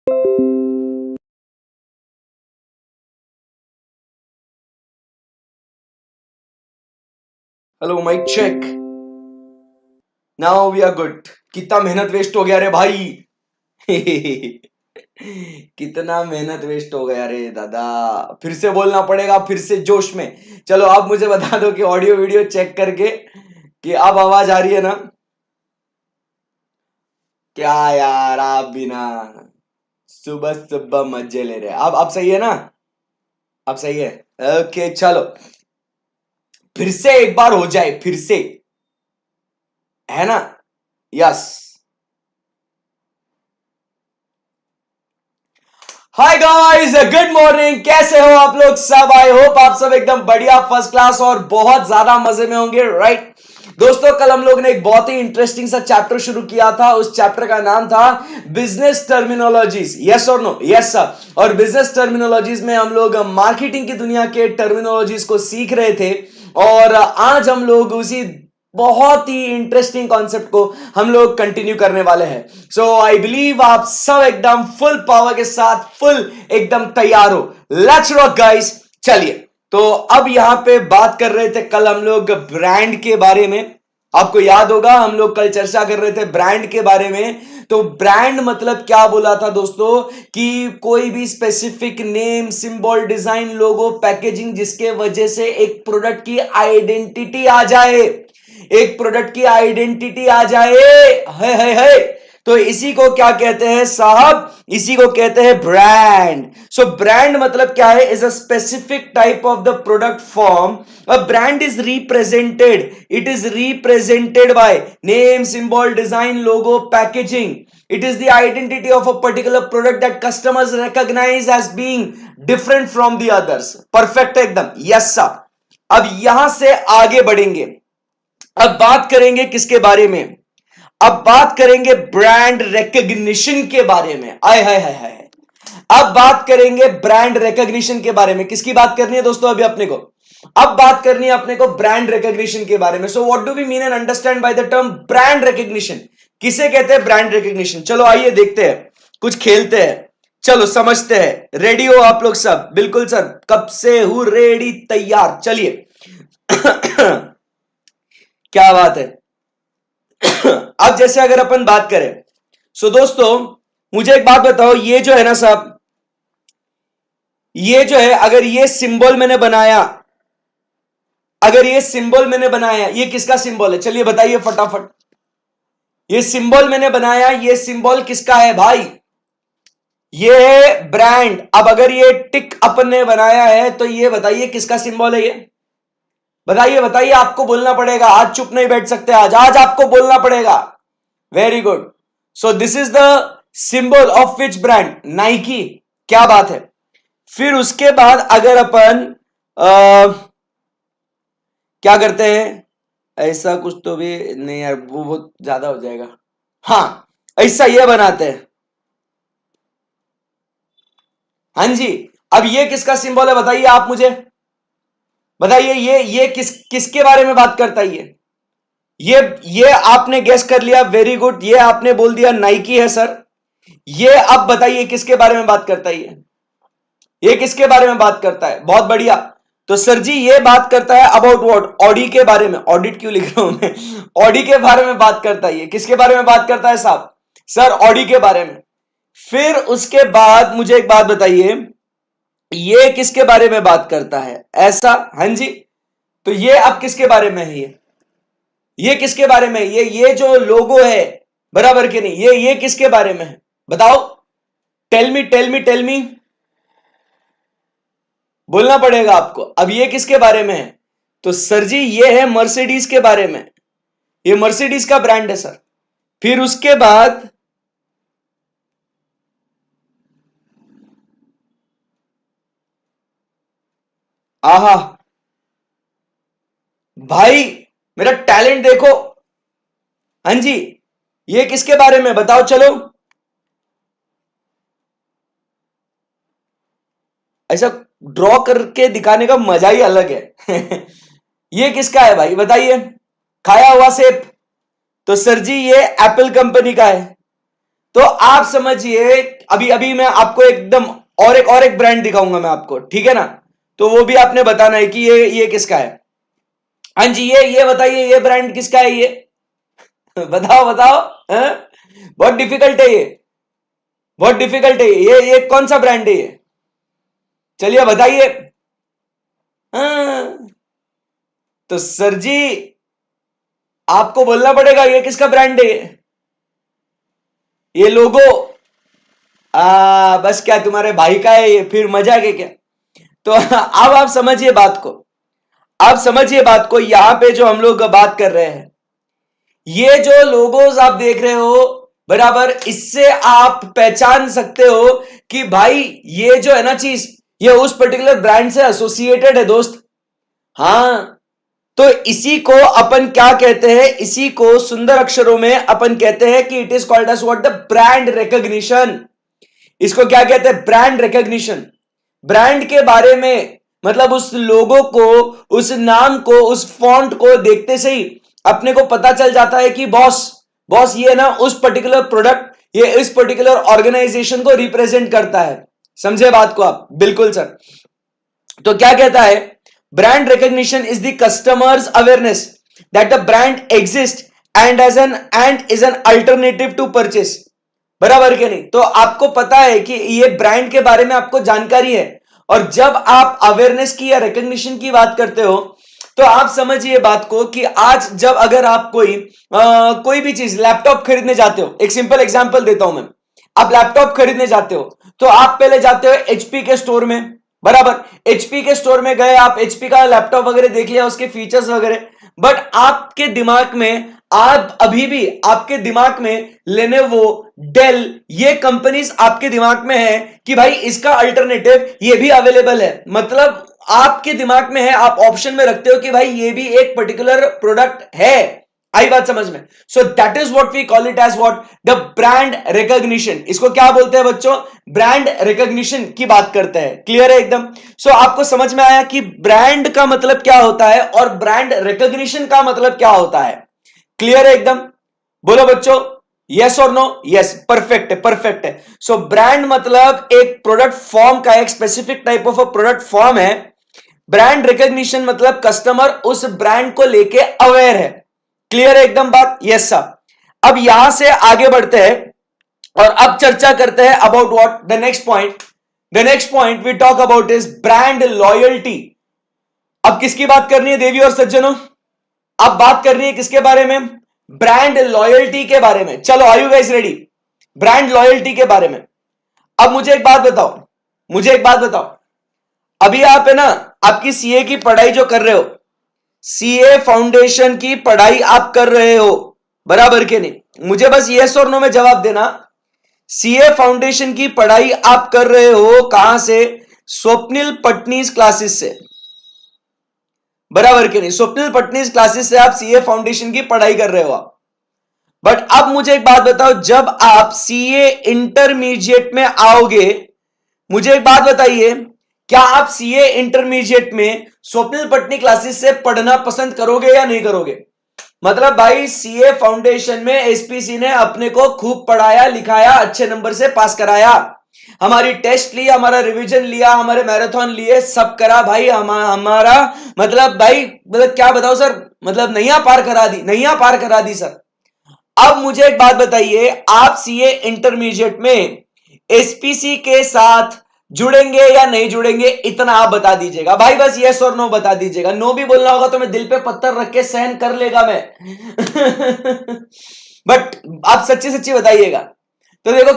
Hello mic check. Now we are good. कितना मेहनत waste हो गया रे भाई। कितना मेहनत वेस्ट हो गया रे दादा। फिर से बोलना पड़ेगा, फिर से जोश में। चलो आप मुझे बता दो कि ऑडियो वीडियो चेक करके कि अब आवाज आ रही है ना। क्या यार, आप भी ना सुबह सुबह मजे ले रहे हैं। अब सही है ना। अब सही है। ओके चलो, फिर से एक बार हो जाए, फिर से, है ना। Yes. Hi guys, good morning. कैसे हो आप लोग सब? आई होप आप सब एकदम बढ़िया, फर्स्ट क्लास और बहुत ज्यादा मजे में होंगे, राइट। दोस्तों, कल हम लोग ने एक बहुत ही इंटरेस्टिंग सा चैप्टर शुरू किया था। उस चैप्टर का नाम था बिजनेस टर्मिनोलॉजीज। यस और नो? Yes sir. और बिजनेस टर्मिनोलॉजीज में हम लोग मार्केटिंग की दुनिया के टर्मिनोलॉजीज को सीख रहे थे। और आज हम लोग उसी बहुत ही इंटरेस्टिंग कॉन्सेप्ट को हम लोग कंटिन्यू करने वाले हैं। सो आई बिलीव आप सब एकदम फुल पावर के साथ, फुल एकदम तैयार हो। Let's rock guys. चलिए, तो अब यहां पे बात कर रहे थे कल हम लोग ब्रांड के बारे में। आपको याद होगा हम लोग कल चर्चा कर रहे थे ब्रांड के बारे में। तो ब्रांड मतलब क्या बोला था दोस्तों, कि कोई भी स्पेसिफिक नेम, सिंबल, डिजाइन, लोगो, पैकेजिंग जिसके वजह से एक प्रोडक्ट की आइडेंटिटी आ जाए। एक प्रोडक्ट की आइडेंटिटी आ जाए, है। तो इसी को क्या कहते हैं साहब? इसी को कहते हैं ब्रांड। सो ब्रांड मतलब क्या है? Is a specific type of the product form. A brand is represented, it is represented by name, symbol, design, logo, packaging. It is the identity of a particular product that customers recognize as being different from the others. Perfect एकदम, yes sir. अब यहां से आगे बढ़ेंगे। अब बात करेंगे किसके बारे में? अब बात करेंगे ब्रांड रिकग्निशन के बारे में। आय हाय हाय हाय। अब बात करेंगे ब्रांड रिकग्निशन के बारे में। किसकी बात करनी है दोस्तों अभी अपने को? अब बात करनी है अपने को ब्रांड रिकग्निशन के बारे में। So what do we mean and understand by the term brand recognition? किसे कहते हैं ब्रांड रिकग्निशन? चलो आइए देखते हैं, कुछ खेलते हैं। चलो समझते हैं। रेडी हो आप लोग सब? बिल्कुल सर, कब से हूं रेडी, तैयार। चलिए। क्या बात है। अब जैसे अगर अपन बात करें, सो दोस्तों मुझे एक बात बताओ, ये जो है ना साहब, ये जो है, अगर ये सिंबल मैंने बनाया, अगर ये सिंबल मैंने बनाया, ये किसका सिंबल है? चलिए बताइए फटाफट। ये सिंबल मैंने बनाया, ये सिंबल किसका है भाई? ये है ब्रांड। अब अगर ये टिक अपन ने बनाया है तो ये बताइए किसका सिंबल है? ये बताइए, बताइए। आपको बोलना पड़ेगा, आज चुप नहीं बैठ सकते। आज आज आपको बोलना पड़ेगा। Very good. So this is the symbol of which brand? Nike. क्या बात है। फिर उसके बाद अगर अपन क्या करते हैं, ऐसा कुछ तो भी नहीं यार, वो बहुत ज्यादा हो जाएगा। हाँ, ऐसा ये बनाते हैं। हाँ जी। अब ये किसका सिंबल है बताइए आप मुझे। बताइए, ये किसके बारे में बात करता है? ये आपने गेस कर लिया, वेरी गुड। ये आपने बोल दिया नाइकी है सर। ये अब बताइए किसके बारे में बात करता है? ये किसके बारे में बात करता है? बहुत बढ़िया। तो सर जी ये बात करता है अबाउट व्हाट? ऑडी के बारे में। ऑडिट क्यों लिख रहा हूं मैं? ऑडी के बारे में बात करता है। ये किसके बारे में बात करता है साहब? सर ऑडी के बारे में। फिर उसके बाद मुझे एक बात बताइए, ये किसके बारे में बात करता है? ऐसा, हाँ जी। तो ये अब किसके बारे में है? ये किसके बारे में है? ये जो लोगो है, बराबर के नहीं, ये किसके बारे में है बताओ? Tell me tell me tell me. बोलना पड़ेगा आपको। अब ये किसके बारे में है? तो सर जी ये है मर्सिडीज के बारे में। ये मर्सिडीज का ब्रांड है सर। फिर उसके बाद आहा भाई, मेरा टैलेंट देखो। हाँ जी, ये किसके बारे में बताओ चलो। ऐसा ड्रॉ करके दिखाने का मजा ही अलग है। ये किसका है भाई बताइए? खाया हुआ सेब। तो सर जी ये एप्पल कंपनी का है। तो आप समझिए, अभी अभी मैं आपको एकदम और एक ब्रांड दिखाऊंगा मैं आपको, ठीक है ना। तो वो भी आपने बताना है कि ये किसका है। हाँ जी, ये बताइए, ये ब्रांड किसका है ये? बताओ बताओ। बहुत डिफिकल्ट है ये, बहुत डिफिकल्ट है ये कौन सा ब्रांड है ये? चलिए बताइए। हाँ, तो सर जी आपको बोलना पड़ेगा ये किसका ब्रांड है ये लोगो। बस क्या तुम्हारे भाई का है ये? फिर मजाक है क्या? तो अब आप समझिए बात को, आप समझिए बात को। यहां पे जो हम लोग बात कर रहे हैं, ये जो लोगोज आप देख रहे हो बराबर, इससे आप पहचान सकते हो कि भाई ये जो है ना चीज, ये उस पर्टिकुलर ब्रांड से एसोसिएटेड है दोस्त। हां, तो इसी को अपन क्या कहते हैं? इसी को सुंदर अक्षरों में अपन कहते हैं कि it is called as what? The brand recognition. इसको क्या कहते हैं? Brand recognition. ब्रांड के बारे में मतलब उस लोगो को, उस नाम को, उस फॉन्ट को देखते से ही अपने को पता चल जाता है कि बॉस बॉस ये ना उस पर्टिकुलर प्रोडक्ट, ये इस पर्टिकुलर ऑर्गेनाइजेशन को रिप्रेजेंट करता है। समझे बात को आप? बिल्कुल सर। तो क्या कहता है? Brand recognition is the customers awareness that the brand exist and is an alternative to purchase. बराबर के नहीं? तो आपको पता है कि ये ब्रांड के बारे में आपको जानकारी है, और जब आप अवेयरनेस की या रिकॉग्निशन की बात करते हो, तो आप समझिए बात को कि आज जब अगर आप कोई भी चीज, लैपटॉप खरीदने जाते हो, एक सिंपल एग्जांपल देता हूं मैं। आप लैपटॉप खरीदने जाते हो तो आप पहले जाते हो एचपी के स्टोर में। बराबर, एचपी के स्टोर में गए, आप एचपी का लैपटॉप वगैरह देख लिया, उसके फीचर्स वगैरह, बट आपके दिमाग में, आप अभी भी आपके दिमाग में लेनोवो, डेल, ये कंपनीज आपके दिमाग में है कि भाई इसका अल्टरनेटिव ये भी अवेलेबल है। मतलब आपके दिमाग में है, आप ऑप्शन में रखते हो कि भाई ये भी एक पर्टिकुलर प्रोडक्ट है। आई बात समझ में? So that is what we call it as what? The brand recognition. इसको क्या बोलते हैं बच्चों? ब्रांड रिकॉग्निशन की बात करते हैं। क्लियर है एकदम? सो आपको समझ में आया कि ब्रांड का मतलब क्या होता है और ब्रांड रिकॉग्निशन का मतलब क्या होता है। क्लियर है एकदम? बोलो बच्चों, यस और नो? यस, परफेक्ट है, परफेक्ट है। सो ब्रांड मतलब एक प्रोडक्ट फॉर्म का, एक specific type of a product form है। ब्रांड रिकॉग्निशन मतलब कस्टमर उस ब्रांड को लेके अवेयर है। क्लियर है एकदम बात? Yes sir. अब यहां से आगे बढ़ते हैं और अब चर्चा करते हैं about what? The next point. The next point we talk about is brand loyalty. अब किसकी बात करनी है देवी और सज्जनों? अब बात करनी है किसके बारे में? ब्रांड लॉयल्टी के बारे में। चलो, are you guys ready? Brand loyalty के बारे में। अब मुझे एक बात बताओ, मुझे एक बात बताओ, अभी आप है ना, आपकी सीए की पढ़ाई जो कर रहे हो, सीए फाउंडेशन की पढ़ाई आप कर रहे हो, बराबर के नहीं? मुझे बस यस और नो में जवाब देना। सीए फाउंडेशन की पढ़ाई आप कर रहे हो कहां से? स्वप्निल पटनीस क्लासेस से, बराबर के नहीं? स्वप्निल पटनीस क्लासेस से आप सीए फाउंडेशन की पढ़ाई कर रहे हो आप। बट अब मुझे एक बात बताओ, जब आप सीए इंटरमीडिएट में आओगे, मुझे एक बात बताइए, क्या आप सीए इंटरमीडिएट में स्वप्निल पटनी क्लासेस से पढ़ना पसंद करोगे या नहीं करोगे? मतलब भाई सीए फाउंडेशन में एसपीसी ने अपने को खूब पढ़ाया लिखाया, अच्छे नंबर से पास कराया, हमारी टेस्ट लिया, हमारा रिवीजन लिया, हमारे मैराथन लिए, सब करा भाई। हमारा मतलब भाई, मतलब क्या बताओ सर, मतलब नैया पार करा दी, नैया पार करा दी सर। अब मुझे एक बात बताइए, आप सीए इंटरमीडिएट में एसपीसी के साथ जुड़ेंगे या नहीं जुड़ेंगे? इतना आप बता दीजिएगा भाई, बस यस और नो बता दीजिएगा। नो भी बोलना होगा तो मैं दिल पे पत्थर रख के सहन कर लेगा मैं। बट आप सच्ची सच्ची बताइएगा। तो देखो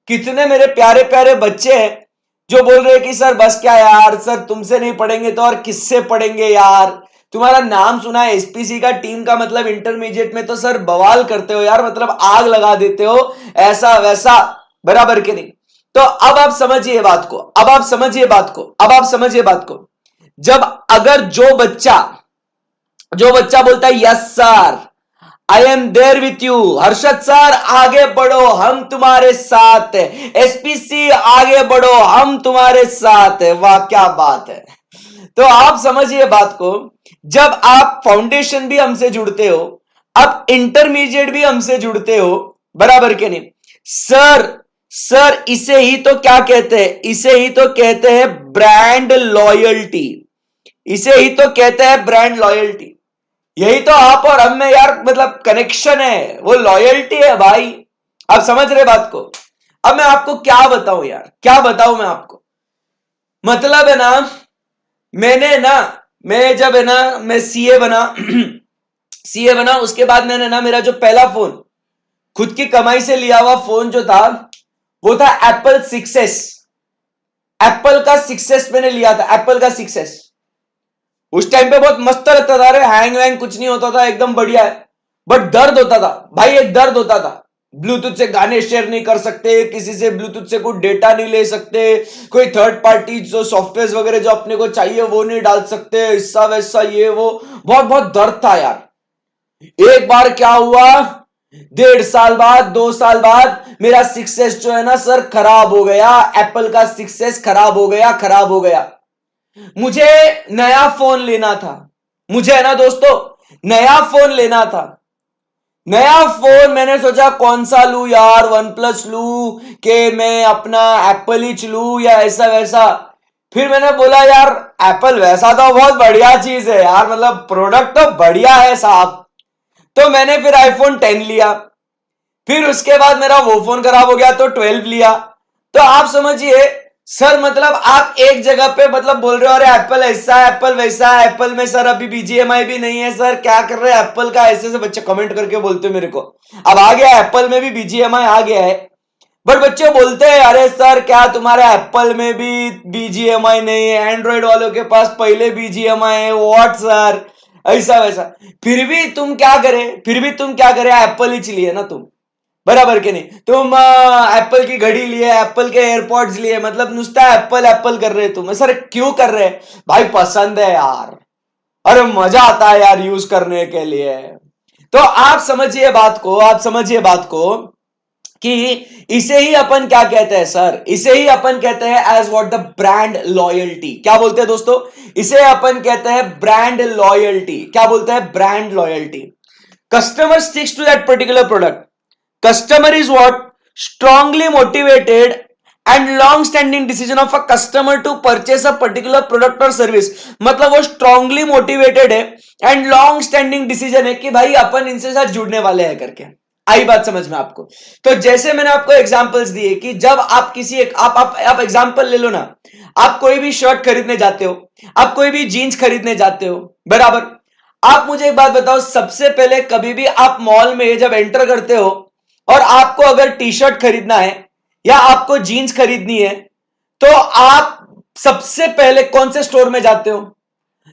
कितने मेरे प्यारे प्यारे बच्चे हैं जो बोल रहे हैं कि सर बस क्या यार, सर तुमसे नहीं पढ़ेंगे तो और किससे पढ़ेंगे यार। तुम्हारा नाम सुना है एसपीसी का टीम का, मतलब इंटरमीडिएट में तो सर बवाल करते हो यार, मतलब आग लगा देते हो, ऐसा वैसा, बराबर के नहीं? तो अब आप समझिए बात को, अब आप समझिए बात को, अब आप समझिए बात को। जब अगर जो बच्चा बोलता है yes sir, I am there with you, Harshad sir आगे बढ़ो हम तुम्हारे साथ है, एसपीसी आगे बढ़ो हम तुम्हारे साथ है, वाह क्या बात है। तो आप समझिए बात को, जब आप फाउंडेशन भी हमसे जुड़ते हो, अब इंटरमीडिएट भी हमसे जुड़ते हो, बराबर के नहीं? सर सर इसे ही तो क्या कहते हैं? इसे ही तो कहते हैं ब्रांड लॉयल्टी। इसे ही तो कहते हैं ब्रांड लॉयल्टी। यही तो आप और हम में यार मतलब कनेक्शन है, वो लॉयल्टी है भाई। आप समझ रहे बात को? अब मैं आपको क्या बताऊं यार, क्या बताऊं मैं आपको? मतलब है ना, मैंने ना, मैं जब है ना मैं सीए बना सीए बना, उसके बाद मैंने ना मेरा जो पहला फोन खुद की कमाई से लिया हुआ फोन जो था वो था एप्पल 6s। एप्पल का 6s मैंने लिया था, एप्पल का 6s। उस टाइम पे बहुत मस्त लगता था, अरे हैंग वैंग कुछ नहीं होता था, एकदम बढ़िया है। बट दर्द होता था भाई, एक दर्द होता था। ब्लूटूथ से गाने शेयर नहीं कर सकते, किसी से ब्लूटूथ से कोई डेटा नहीं ले सकते, कोई थर्ड पार्टी जो सॉफ्टवेयर वगैरह जो अपने को चाहिए वो नहीं डाल सकते, ऐसा वैसा ये वो, बहुत बहुत दर्द था यार। एक बार क्या हुआ, 1.5 साल बाद 2 साल बाद मेरा 6s जो है ना सर खराब हो गया। एप्पल का 6s खराब हो गया, खराब हो गया। मुझे नया फोन लेना था, मुझे है ना दोस्तों नया फोन लेना था। नया फोन मैंने सोचा कौन सा लूं यार, वन प्लस लूं कि मैं अपना एप्पल ही लूं या ऐसा वैसा। फिर मैंने बोला यार एप्पल वैसा तो बहुत बढ़िया चीज है यार, मतलब प्रोडक्ट तो बढ़िया है साहब। तो मैंने फिर आईफोन 10 लिया। फिर उसके बाद मेरा वो फोन खराब हो गया तो 12 लिया। तो आप समझिए सर, मतलब आप एक जगह पे मतलब बोल रहे हो अरे एप्पल ऐसा है, एप्पल वैसा है, एप्पल में सर अभी बीजीएमआई भी नहीं है, सर क्या कर रहे हैं एप्पल का, ऐसे से बच्चे कमेंट करके बोलते मेरे को। अब आ गया एप्पल में भी बीजीएमआई आ गया है। बट बच्चे बोलते हैं अरे सर क्या तुम्हारे एप्पल में भी बीजीएमआई नहीं है, एंड्रॉइड वालों के पास पहले बीजीएमआई है, व्हाट सर ऐसा वैसा। फिर भी तुम क्या करे, फिर भी तुम क्या करे, एप्पल ही लिए ना तुम, बराबर के नहीं? तुम एप्पल की घड़ी लिए, एप्पल के एयरपॉड्स लिए, मतलब नुस्ता एप्पल एप्पल कर रहे तुम। सर क्यों कर रहे भाई? पसंद है यार, अरे मजा आता है यार यूज करने के लिए। तो आप समझिए बात को, आप समझिए बात को कि इसे ही अपन क्या कहते हैं सर, इसे ही अपन कहते हैं as what the brand loyalty. क्या बोलते हैं दोस्तों? इसे अपन कहते हैं ब्रांड लॉयल्टी। क्या बोलते हैं? Brand loyalty. Customer sticks to that particular product. Customer is what? Strongly motivated and long standing decision of a customer to purchase a particular product or service। मतलब वो strongly motivated है and long standing decision है कि भाई अपन इनसे साथ जुड़ने वाले हैं करके। आई बात समझ में आपको? तो जैसे मैंने आपको एग्जांपल्स दिए कि जब आप किसी एक आप एग्जांपल ले लो ना, आप कोई भी शर्ट खरीदने जाते हो, आप कोई भी जीन्स खरीदने जाते हो, बराबर? आप मुझे एक बात बताओ, सबसे पहले कभी भी आप मॉल में जब एंटर करते हो और आपको अगर टी शर्ट खरीदना है या आपको जीन्स खरीदनी है, तो आप सबसे पहले कौन से स्टोर में जाते हो?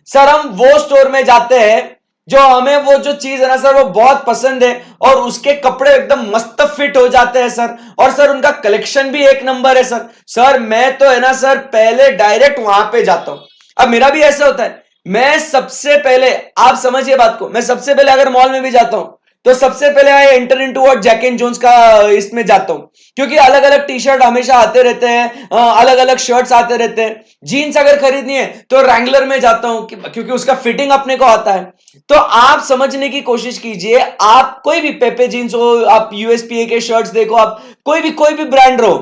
सर हम वो स्टोर में जाते हैं जो हमें वो जो चीज है ना सर वो बहुत पसंद है और उसके कपड़े एकदम मस्त फिट हो जाते हैं सर, और सर उनका कलेक्शन भी एक नंबर है सर। सर मैं तो है ना सर पहले डायरेक्ट वहां पे जाता हूं। अब मेरा भी ऐसा होता है, मैं सबसे पहले, आप समझिए बात को, मैं सबसे पहले अगर मॉल में भी जाता हूं तो सबसे पहले I enter into what Jack and Jones का इसमें जाता हूं, क्योंकि अलग अलग टी शर्ट हमेशा आते रहते हैं, अलग अलग शर्ट्स आते रहते हैं। जीन्स अगर खरीदनी है तो रैंगलर में जाता हूं क्योंकि उसका फिटिंग अपने को आता है। तो आप समझने की कोशिश कीजिए, आप कोई भी पेपे जीन्स हो, आप यूएसपीए के शर्ट्स देखो, आप कोई भी ब्रांड रहो,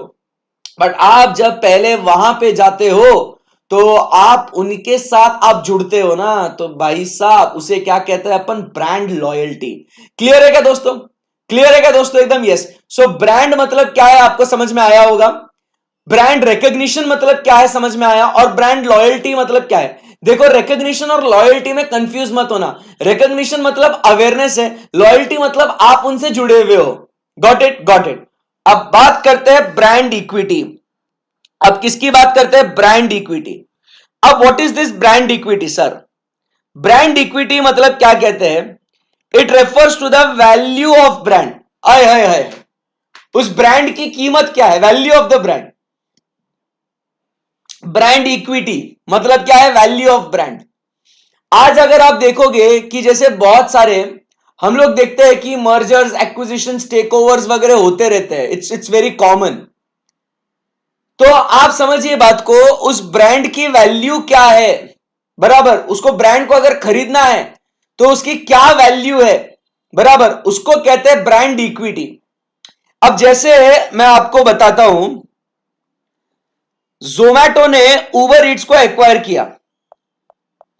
बट आप जब पहले वहां पे जाते हो तो आप उनके साथ आप जुड़ते हो ना, तो भाई साहब उसे क्या कहते हैं अपन? Brand loyalty. क्लियर है क्या दोस्तों? क्लियर है क्या दोस्तों? एकदम यस। सो ब्रांड मतलब क्या है आपको समझ में आया होगा। ब्रांड रिकॉग्निशन मतलब क्या है समझ में आया, और ब्रांड लॉयल्टी मतलब क्या है? देखो रिकॉग्निशन और लॉयल्टी में कंफ्यूज मत होना। रिकॉग्निशन मतलब अवेयरनेस है, लॉयल्टी मतलब आप उनसे जुड़े हुए हो। Got it, got it. अब बात करते हैं ब्रांड इक्विटी। अब किसकी बात करते हैं? Brand equity. अब what is this brand equity sir? Brand equity मतलब क्या कहते हैं? It refers to the value of brand. आय हाय हाय, उस ब्रांड की कीमत क्या है? Value of the brand. Brand equity मतलब क्या है? Value of brand. आज अगर आप देखोगे कि जैसे बहुत सारे हम लोग देखते हैं कि मर्जर्स, एक्विजिशन, टेक ओवर्स वगैरह होते रहते हैं, इट्स वेरी कॉमन। तो आप समझिए बात को, उस ब्रांड की वैल्यू क्या है, बराबर? उसको ब्रांड को अगर खरीदना है तो उसकी क्या वैल्यू है, बराबर? उसको कहते हैं ब्रांड इक्विटी। अब जैसे मैं आपको बताता हूं, जोमैटो ने उबर ईट्स को एक्वायर किया।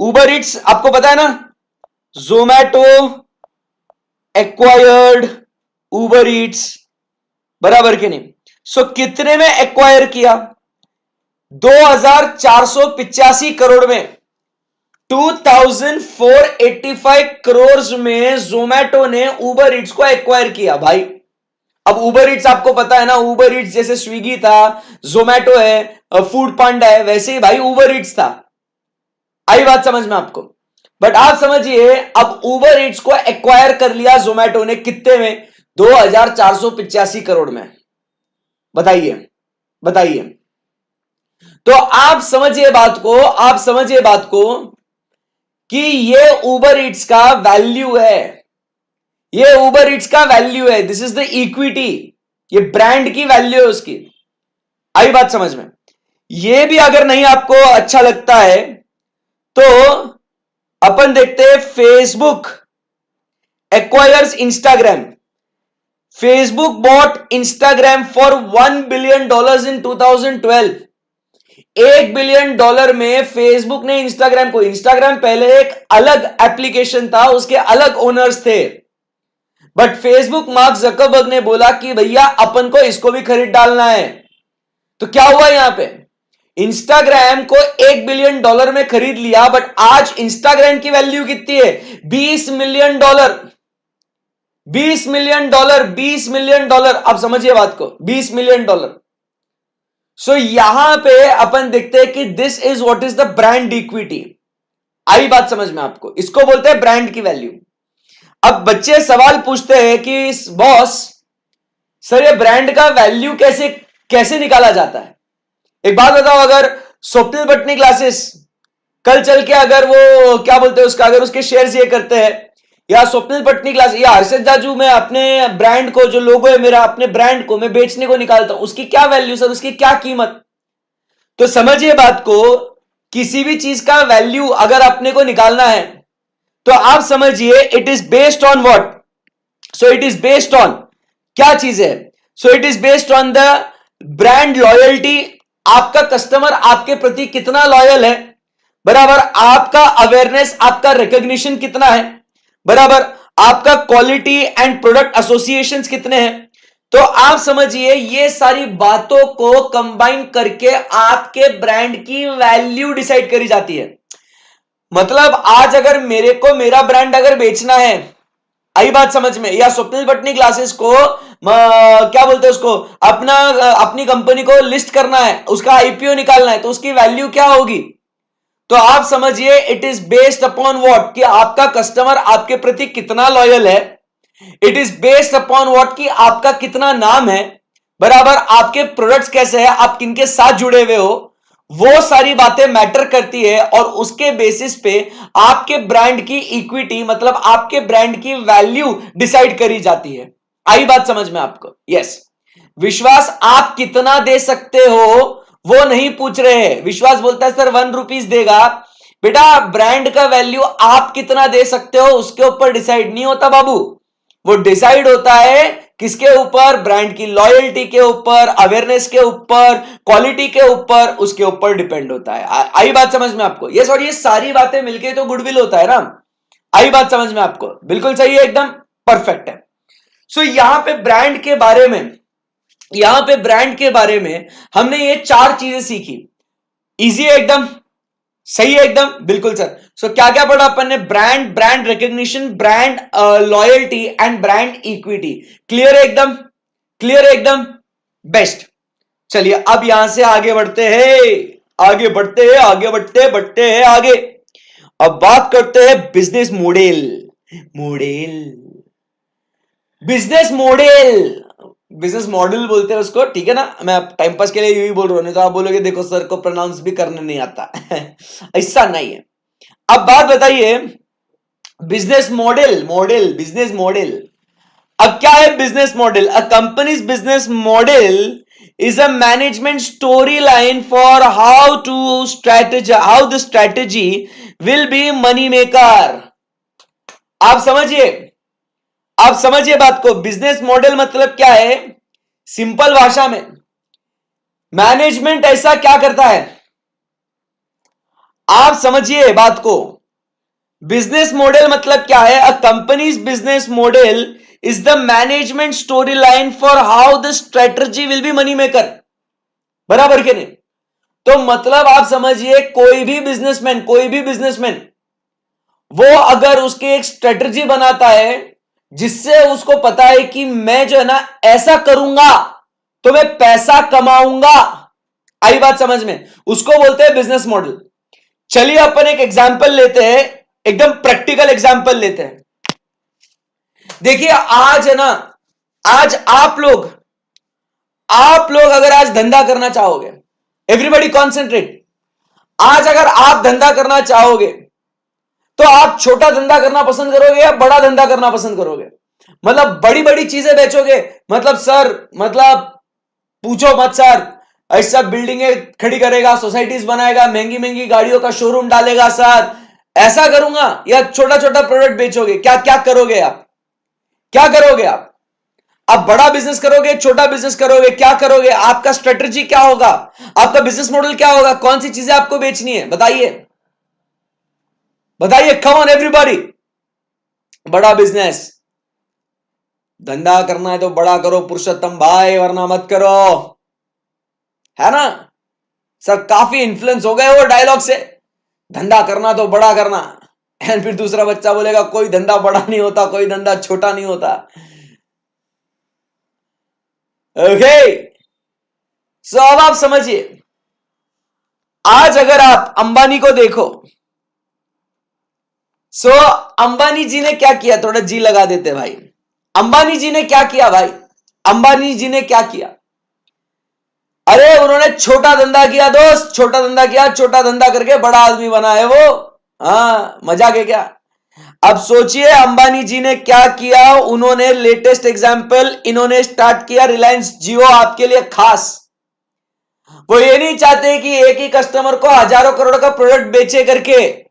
उबर ईट्स आपको पता है ना, जोमैटो एक्वायर्ड उबर ईट्स, बराबर के नहीं। सो कितने में एक्वायर किया? 2485 करोड़ में, 2485 करोड़ में जोमैटो ने उबर ईट्स को एक्वायर किया भाई। अब उबर ईट्स आपको पता है ना, उबर ईट्स जैसे स्विगी था, जोमैटो है, फूड पांडा है, वैसे ही भाई उबर ईट्स था। आई बात समझ में आपको? बट आप समझिए, अब उबर ईट्स को एक्वायर कर लिया जोमैटो ने, कितने में? 2485 करोड़ में। बताइए बताइए। तो आप समझिए बात को, आप समझिए बात को कि ये उबर ईट्स का वैल्यू है, ये उबर ईट्स का वैल्यू है। दिस इज द इक्विटी, ये ब्रांड की वैल्यू है उसकी। आई बात समझ में? ये भी अगर नहीं आपको अच्छा लगता है तो अपन देखते हैं, Facebook acquires Instagram. Facebook bought Instagram for $1 billion in 2012। $1 billion में फेसबुक ने इंस्टाग्राम को, इंस्टाग्राम पहले एक अलग एप्लीकेशन था, उसके अलग ओनर्स थे, बट फेसबुक मार्क जकरबर्ग ने बोला कि भैया अपन को इसको भी खरीद डालना है। तो क्या हुआ यहां पे? इंस्टाग्राम को $1 बिलियन में खरीद लिया, बट आज इंस्टाग्राम की वैल्यू कितनी है? $20 मिलियन। $20 million, $20 million. अब समझिए बात को, $20 मिलियन। सो यहां पे अपन देखते हैं कि this is what is the brand equity. आई बात समझ में आपको? इसको बोलते हैं ब्रांड की वैल्यू। अब बच्चे सवाल पूछते हैं कि बॉस सर, ये ब्रांड का वैल्यू कैसे कैसे निकाला जाता है? एक बात बताओ, अगर स्वप्निल भट्टनी क्लासेस कल चल के अगर वो क्या बोलते हैं उसका, अगर उसके शेयर्स ये करते हैं, या स्वप्निल भट्टनी क्लास या हर्षद जाजू, मैं अपने ब्रांड को, जो लोगो है मेरा, अपने ब्रांड को मैं बेचने को निकालता हूं, उसकी क्या वैल्यू सर, उसकी क्या कीमत? तो समझिए बात को, किसी भी चीज का वैल्यू अगर अपने को निकालना है तो आप समझिए, it is based on what? So it is based on क्या चीज है? So it is based on the brand loyalty. आपका कस्टमर आपके प्रति कितना लॉयल है, बराबर। आपका अवेयरनेस, आपका रिकॉग्निशन कितना है, बराबर। आपका क्वालिटी एंड प्रोडक्ट एसोसिएशंस कितने हैं। तो आप समझिए, ये सारी बातों को कंबाइन करके आपके ब्रांड की वैल्यू डिसाइड करी जाती है। मतलब आज अगर मेरे को मेरा ब्रांड अगर बेचना है, आई बात समझ में, या स्वप्निल भट्टनी क्लासेस को क्या बोलते हैं उसको, अपना अपनी कंपनी को लिस्ट करना है, उसका आईपीओ निकालना है, तो उसकी वैल्यू क्या होगी? तो आप समझिए, it is based upon what, कि आपका कस्टमर आपके प्रति कितना लॉयल है। It is based upon what, कि आपका कितना नाम है, बराबर। आपके प्रोडक्ट्स कैसे हैं, आप किनके साथ जुड़े हुए हो, वो सारी बातें मैटर करती है, और उसके बेसिस पे आपके ब्रांड की इक्विटी, मतलब आपके ब्रांड की वैल्यू डिसाइड करी जाती है। आई बात समझ में आपको? यस। विश्वास आप कितना दे सकते हो वो नहीं पूछ रहे हैं। विश्वास बोलता है सर ₹1 देगा। बेटा, ब्रांड का वैल्यू आप कितना दे सकते हो उसके ऊपर डिसाइड नहीं होता बाबू। वो डिसाइड होता है किसके ऊपर? ब्रांड की लॉयल्टी के ऊपर, अवेयरनेस के ऊपर, क्वालिटी के ऊपर, उसके ऊपर डिपेंड होता है। आई बात समझ में आपको? यस। और ये सारी बातें मिलके तो गुडविल होता है ना। आई बात समझ में आपको? बिल्कुल सही है, एकदम परफेक्ट है। सो यहां पे ब्रांड के बारे में, यहां पे ब्रांड के बारे में हमने ये 4 चीजें सीखी। इजी है एकदम, सही है एकदम, बिल्कुल सर। सो क्या क्या पढ़ा अपन ने? Brand, brand recognition, brand loyalty and brand equity. Clear है एकदम? क्लियर है एकदम? बेस्ट। चलिए अब यहां से आगे बढ़ते हैं, आगे बढ़ते हैं, आगे बढ़ते हैं आगे। अब बात करते हैं business model. Model, business model, business model बोलते हैं उसको, ठीक है ना। मैं टाइम पास के लिए यही बोल रहा हूं, नहीं तो आप बोलोगे देखो सर को प्रोनाउंस भी करने नहीं आता। ऐसा नहीं है। अब बात बताइए, business model, model, business model. अब क्या है business model? A company's business model is a management story line for how to strategy, how the strategy will be money maker. आप समझिए, आप समझिए बात को। बिजनेस मॉडल मतलब क्या है? सिंपल भाषा में मैनेजमेंट ऐसा क्या करता है, आप समझिए बात को। बिजनेस मॉडल मतलब क्या है? A company's business model is the management story line for how the strategy will be money maker. बराबर के नहीं? तो मतलब आप समझिए कोई भी बिजनेसमैन वो अगर उसके एक स्ट्रेटजी बनाता है जिससे उसको पता है कि मैं जो है ना ऐसा करूंगा तो मैं पैसा कमाऊंगा, आई बात समझ में, उसको बोलते हैं बिजनेस मॉडल। चलिए अपन एक एग्जांपल लेते हैं, एकदम प्रैक्टिकल एग्जांपल लेते हैं। देखिए आज है ना, आज आप लोग अगर आज धंधा करना चाहोगे, एवरीबॉडी कॉन्सेंट्रेट, आज अगर आप धंधा करना चाहोगे तो आप छोटा धंधा करना पसंद करोगे या बड़ा धंधा करना पसंद करोगे? मतलब बड़ी बड़ी चीजें बेचोगे, मतलब सर, मतलब पूछो मत सर, ऐसा बिल्डिंगें खड़ी करेगा, सोसाइटीज बनाएगा, महंगी महंगी गाड़ियों का शोरूम डालेगा सर, ऐसा करूंगा, या छोटा छोटा प्रोडक्ट बेचोगे? क्या क्या करोगे आप? क्या करोगे आप बड़ा बिजनेस करोगे, छोटा बिजनेस करोगे, क्या करोगे? आपका स्ट्रेटजी क्या होगा? आपका बिजनेस मॉडल क्या होगा? कौन सी चीजें आपको बेचनी है? बताइए बताइए, कम ऑन एवरीबॉडी। बड़ा बिजनेस, धंधा करना है तो बड़ा करो पुरुषोत्तम भाई, वरना मत करो, है ना सर? काफी इन्फ्लुएंस हो गए वो डायलॉग से, धंधा करना तो बड़ा करना। एंड फिर दूसरा बच्चा बोलेगा कोई धंधा बड़ा नहीं होता, कोई धंधा छोटा नहीं होता। ओके, सो अब आप समझिए, आज अगर आप अंबानी को देखो, सो अंबानी जी ने क्या किया? थोड़ा जी लगा देते भाई। अंबानी जी ने क्या किया भाई? अंबानी जी ने क्या किया? अरे उन्होंने छोटा धंधा किया दोस्त, छोटा धंधा किया, छोटा धंधा करके बड़ा आदमी बना है वो। हाँ, मजाक है क्या? अब सोचिए अंबानी जी ने क्या किया। उन्होंने लेटेस्ट एग्जांपल, इन्होंने स्टार्ट किया रिलायंस जियो, आपके लिए खास। वो ये नहीं चाहते कि एक ही कस्टमर को हजारों करोड़ का प्रोडक्ट बेचे करके।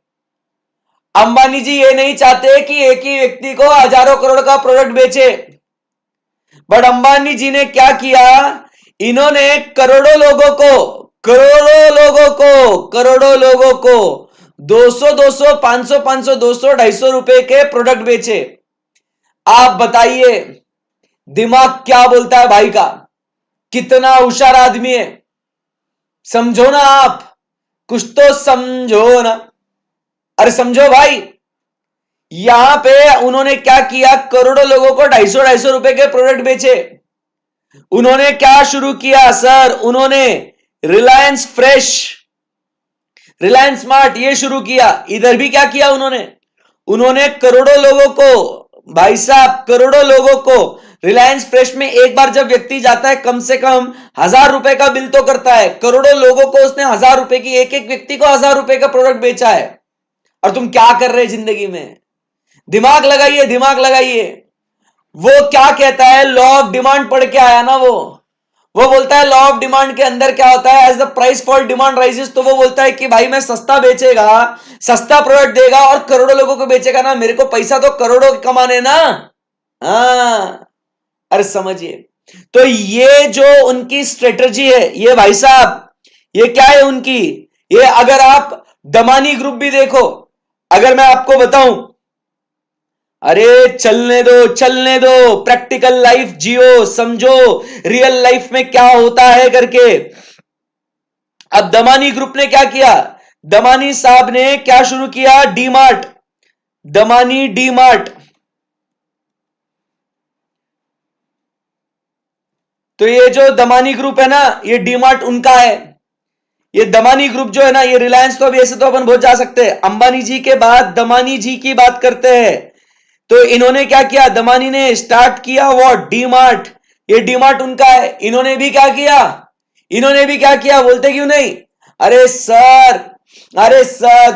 अंबानी जी ये नहीं चाहते कि एक ही व्यक्ति को हजारों करोड़ का प्रोडक्ट बेचे, बट अंबानी जी ने क्या किया? इन्होंने करोड़ों लोगों को 200 500 200 250 रुपए के प्रोडक्ट बेचे। आप बताइए दिमाग क्या बोलता है भाई का? कितना होशियार आदमी है, समझो ना आप, कुछ तो समझो ना। अरे समझो भाई, यहां पे उन्होंने क्या किया? करोड़ों लोगों को 250 रुपए के प्रोडक्ट बेचे। उन्होंने क्या शुरू किया सर? उन्होंने रिलायंस फ्रेश, रिलायंस स्मार्ट ये शुरू किया। इधर भी क्या किया उन्होंने करोड़ों लोगों को, भाई साहब करोड़ों लोगों को, रिलायंस फ्रेश में एक बार जब व्यक्ति जाता है कम से कम 1000 रुपए का बिल तो करता है। करोड़ों लोगों को उसने 1000 रुपए की, एक एक व्यक्ति को 1000 रुपए का प्रोडक्ट बेचा है। और तुम क्या कर रहे जिंदगी में? दिमाग लगाइए, दिमाग लगाइए। वो क्या कहता है? लॉ ऑफ डिमांड पढ़ के आया ना वो बोलता है लॉ ऑफ डिमांड के अंदर क्या होता है? As the price for demand rises, तो वो बोलता है कि भाई मैं सस्ता बेचेगा, सस्ता प्रोडक्ट देगा और करोड़ों लोगों को बेचेगा ना, मेरे को पैसा तो करोड़ों कमाने ना। हाँ, अरे समझिए, तो ये जो उनकी स्ट्रेटजी है, ये भाई साहब ये क्या है उनकी? ये अगर आप दमानी ग्रुप भी देखो, अगर मैं आपको बताऊं, अरे चलने दो, प्रैक्टिकल लाइफ जियो, समझो रियल लाइफ में क्या होता है करके। अब दमानी ग्रुप ने क्या किया? दमानी साहब ने क्या शुरू किया? डीमार्ट, दमानी डीमार्ट। तो ये जो दमानी ग्रुप है ना, ये डीमार्ट उनका है। ये दमानी ग्रुप जो है ना, ये रिलायंस तो अभी ऐसे तो अपन बहुत जा सकते हैं, अंबानी जी के बाद दमानी जी की बात करते हैं। तो इन्होंने क्या किया? दमानी ने स्टार्ट किया वो डीमार्ट, ये डीमार्ट उनका है। इन्होंने भी क्या किया? बोलते क्यों नहीं? अरे सर,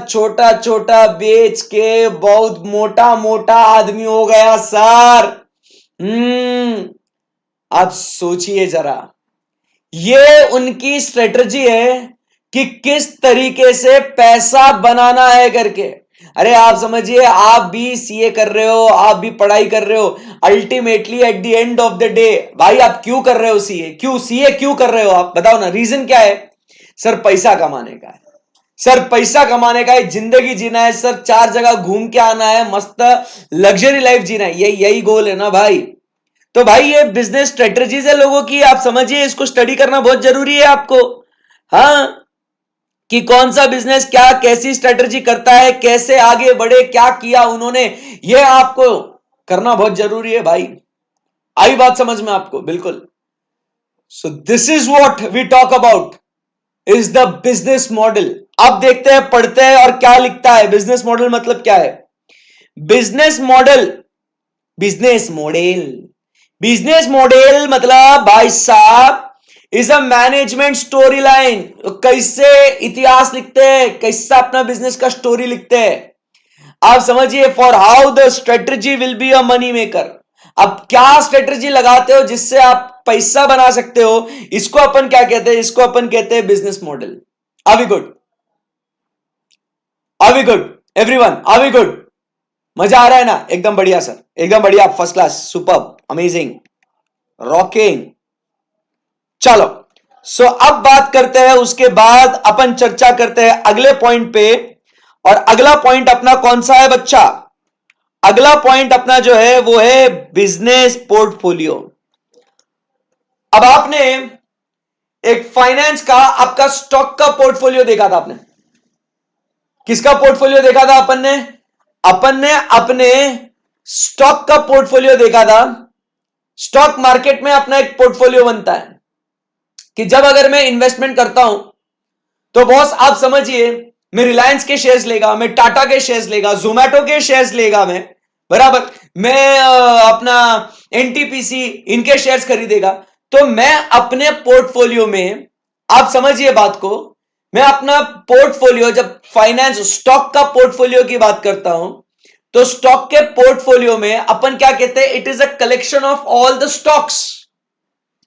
छोटा छोटा बेच के बहुत मोटा मोटा आदमी हो गया सर। आप सोचिए जरा, ये उनकी स्ट्रेटजी है कि किस तरीके से पैसा बनाना है करके। अरे आप समझिए, आप भी सीए कर रहे हो, आप भी पढ़ाई कर रहे हो, ultimately at the end of the day भाई आप क्यों कर रहे हो सीए? क्यों सीए क्यों कर रहे हो आप? बताओ ना, रीजन क्या है? सर पैसा कमाने का है, सर पैसा कमाने का है, जिंदगी जीना है सर, 4 जगह घूम के आना है, मस्त लग्जरी लाइफ जीना है, यही गोल है ना भाई। तो भाई ये बिजनेस स्ट्रेटजीज है लोगों की, आप समझिए, इसको स्टडी करना बहुत जरूरी है आपको। हाँ, कि कौन सा बिजनेस क्या कैसी स्ट्रेटजी करता है, कैसे आगे बढ़े, क्या किया उन्होंने, ये आपको करना बहुत जरूरी है भाई। आई बात समझ में आपको? बिल्कुल। So this is what we talk about is the business model. अब देखते हैं, पढ़ते हैं और क्या लिखता है। बिजनेस मॉडल मतलब क्या है? Business model, business model, business model मतलब भाई साहब is a management story line. कैसे इतिहास लिखते हैं, कैसा अपना बिजनेस का स्टोरी लिखते हैं, आप समझिए। For how the strategy will be a money maker. अब क्या स्ट्रेटजी लगाते हो जिससे आप पैसा बना सकते हो, इसको अपन क्या कहते हैं? इसको अपन कहते हैं business model. Are we good? Are we good everyone? Are we good? मजा आ रहा है ना? एकदम बढ़िया सर, एकदम बढ़िया, first class, superb, amazing, rocking. चलो, सो अब बात करते हैं, उसके बाद अपन चर्चा करते हैं अगले पॉइंट पे। और अगला पॉइंट अपना कौन सा है बच्चा? अगला पॉइंट अपना जो है वो है बिजनेस पोर्टफोलियो। अब आपने एक फाइनेंस का, आपका स्टॉक का पोर्टफोलियो देखा था आपने? किसका पोर्टफोलियो देखा था अपन ने अपने स्टॉक का पोर्टफोलियो देखा था। स्टॉक मार्केट में अपना एक पोर्टफोलियो बनता है कि जब अगर मैं इन्वेस्टमेंट करता हूं तो बॉस आप समझिए, मैं रिलायंस के शेयर्स लेगा, मैं टाटा के शेयर्स लेगा, जोमैटो के शेयर्स लेगा, मैं बराबर, मैं अपना एनटीपीसी इनके शेयर्स खरीदेगा। तो मैं अपने पोर्टफोलियो में, आप समझिए बात को, मैं अपना पोर्टफोलियो, जब फाइनेंस स्टॉक का पोर्टफोलियो की बात करता हूं, तो स्टॉक के पोर्टफोलियो में अपन क्या कहते हैं? It is a collection of all the stocks.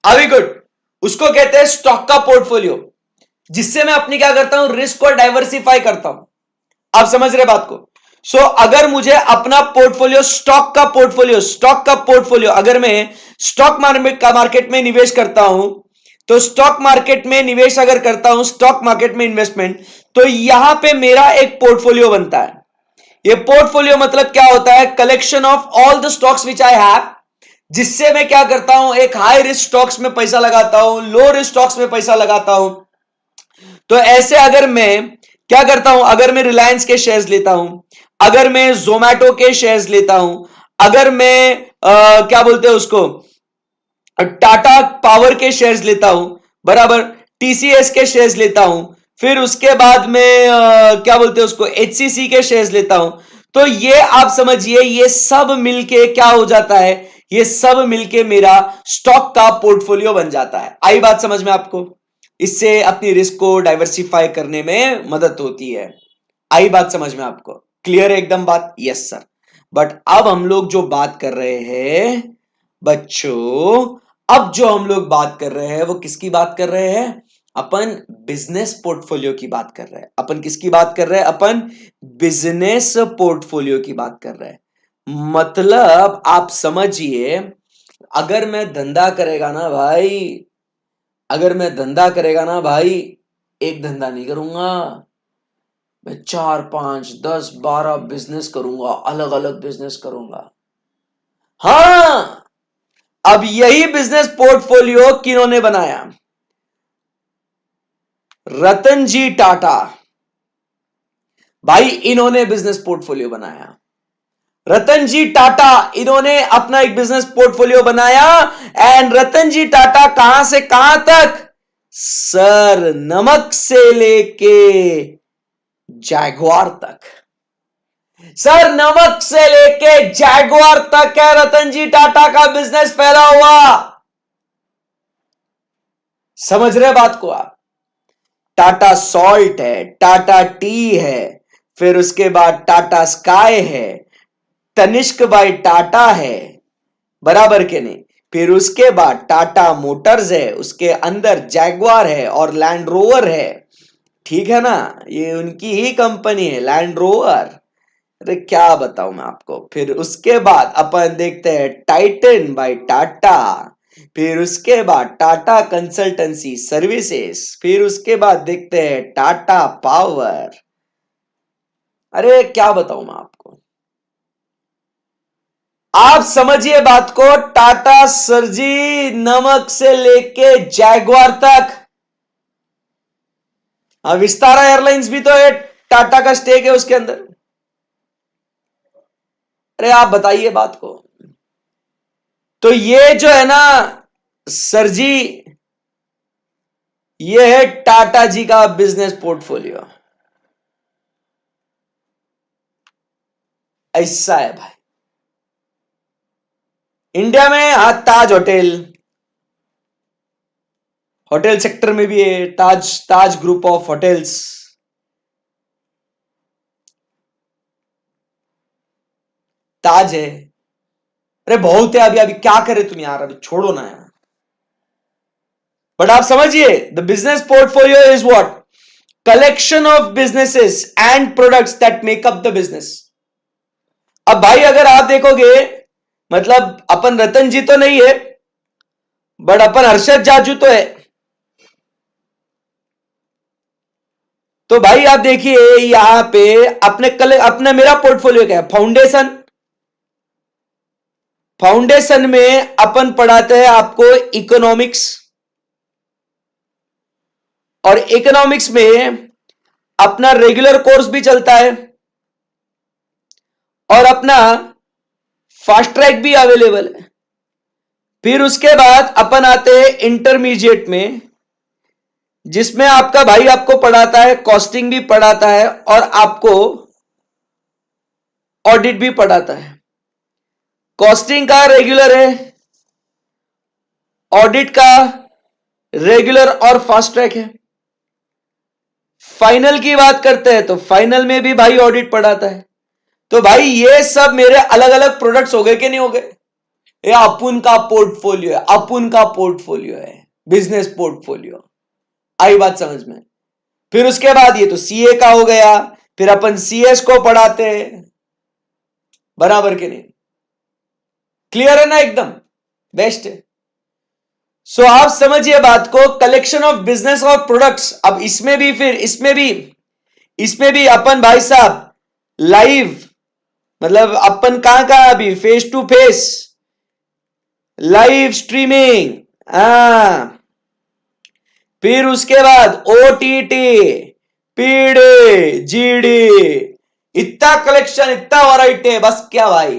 Are we good? उसको कहते हैं स्टॉक का पोर्टफोलियो, जिससे मैं अपनी क्या करता हूं? रिस्क को डाइवर्सिफाई करता हूं। आप समझ रहे बात को? सो अगर मुझे अपना पोर्टफोलियो, स्टॉक का पोर्टफोलियो अगर मैं स्टॉक मार्केट में निवेश करता हूं, तो स्टॉक मार्केट में निवेश अगर करता हूं, स्टॉक मार्केट में इन्वेस्टमेंट, तो यहां पे मेरा एक पोर्टफोलियो बनता है। ये पोर्टफोलियो मतलब क्या होता है? Collection of all the stocks which I have, जिससे मैं क्या करता हूं? एक हाई रिस्क स्टॉक्स में पैसा लगाता हूं, लो रिस्क स्टॉक्स में पैसा लगाता हूं। तो ऐसे अगर मैं क्या करता हूं? अगर मैं रिलायंस के शेयर्स लेता हूं, अगर मैं जोमैटो के शेयर्स लेता हूं, अगर मैं क्या बोलते हैं उसको, टाटा पावर के शेयर्स लेता हूं, बराबर, टीसीएस के शेयर्स लेता हूं, फिर उसके बाद में क्या बोलते हैं उसको, एचसीसी के शेयर्स लेता हूं, तो ये आप समझिए, ये सब मिलके क्या हो जाता है? ये सब मिलके मेरा स्टॉक का पोर्टफोलियो बन जाता है। आई बात समझ में आपको? इससे अपनी रिस्क को डाइवर्सिफाई करने में मदद होती है। आई बात समझ में आपको? क्लियर है एकदम बात? Yes sir. बट अब हम लोग जो बात कर रहे हैं बच्चों, अब जो हम लोग बात कर रहे हैं वो किसकी बात कर रहे हैं? अपन बिजनेस पोर्टफोलियो की बात कर रहे हैं। अपन किसकी बात कर रहे हैं? अपन बिजनेस पोर्टफोलियो की बात कर रहे हैं। मतलब आप समझिए, अगर मैं धंधा करेगा ना भाई, अगर मैं धंधा करेगा ना भाई, एक धंधा नहीं करूंगा मैं, 4 5 10 12 बिजनेस करूंगा, अलग अलग बिजनेस करूंगा। हाँ, अब यही बिजनेस पोर्टफोलियो किन्होंने बनाया? रतन जी टाटा भाई, इन्होंने बिजनेस पोर्टफोलियो बनाया। रतन जी टाटा, इन्होंने अपना एक बिजनेस पोर्टफोलियो बनाया। एंड रतन जी टाटा कहां से कहां तक? सर, नमक से लेके जैगुआर तक। सर, नमक से लेके जैगुआर तक है रतन जी टाटा का बिजनेस फैला हुआ। समझ रहे बात को आप? टाटा सॉल्ट है, टाटा टी है, फिर उसके बाद टाटा स्काई है, तनिष्क बाई टाटा है, बराबर के नहीं? फिर उसके बाद टाटा मोटर्स है, उसके अंदर जैगुआर है और लैंड रोवर है। ठीक है ना? ये उनकी ही कंपनी है, लैंड रोवर। अरे क्या बताऊं मैं आपको। फिर उसके बाद अपन देखते हैं टाइटन बाय टाटा, फिर उसके बाद टाटा कंसल्टेंसी सर्विसेज, फिर उसके बाद देखते हैं टाटा पावर। अरे क्या बताऊं मैं आपको, आप समझिए बात को। टाटा सरजी नमक से लेके जैगवार तक, विस्तारा एयरलाइंस भी तो है, टाटा का स्टेक है उसके अंदर। अरे आप बताइए बात को। तो ये जो है ना सरजी, ये है टाटा जी का बिजनेस पोर्टफोलियो। ऐसा है भाई। इंडिया में ताज होटल, होटल सेक्टर में भी है ताज, ताज ग्रुप ऑफ होटल्स। ताज है। अरे बहुत है, अभी अभी क्या करे तुम यार, अभी छोड़ो ना यार। बट आप समझिए, the business portfolio is what, collection of businesses and products that make up the business. अब भाई अगर आप देखोगे, मतलब अपन रतन जी तो नहीं है, बट अपन हर्षद जाजू तो है। तो भाई आप देखिए यहां पे अपने मेरा पोर्टफोलियो क्या है, फाउंडेशन। फाउंडेशन में अपन पढ़ाते हैं आपको इकोनॉमिक्स, और इकोनॉमिक्स में अपना रेगुलर कोर्स भी चलता है, और अपना फास्ट ट्रैक भी अवेलेबल है। फिर उसके बाद अपन आते हैं इंटरमीडिएट में, जिसमें आपका भाई आपको पढ़ाता है, कॉस्टिंग भी पढ़ाता है और आपको ऑडिट भी पढ़ाता है। कॉस्टिंग का रेगुलर है, ऑडिट का रेगुलर और फास्ट ट्रैक है। फाइनल की बात करते हैं तो फाइनल में भी भाई ऑडिट पढ़ाता है। तो भाई ये सब मेरे अलग अलग प्रोडक्ट्स हो गए कि नहीं हो गए? ये अपुन का पोर्टफोलियो है, अपुन का पोर्टफोलियो है, बिजनेस पोर्टफोलियो। आई बात समझ में? फिर उसके बाद ये तो सीए का हो गया, फिर अपन सीएस को पढ़ाते हैं, बराबर के नहीं? क्लियर है ना एकदम? बेस्ट है। सो आप समझिए बात को, कलेक्शन ऑफ बिजनेस और प्रोडक्ट्स। अब इसमें भी, फिर इसमें भी अपन भाई साहब लाइव, मतलब अपन कहां अभी face to face live streaming, फिर उसके बाद ओटीटी, पीडी, जीडी, इतना कलेक्शन, इतना वैरायटी है, बस क्या भाई,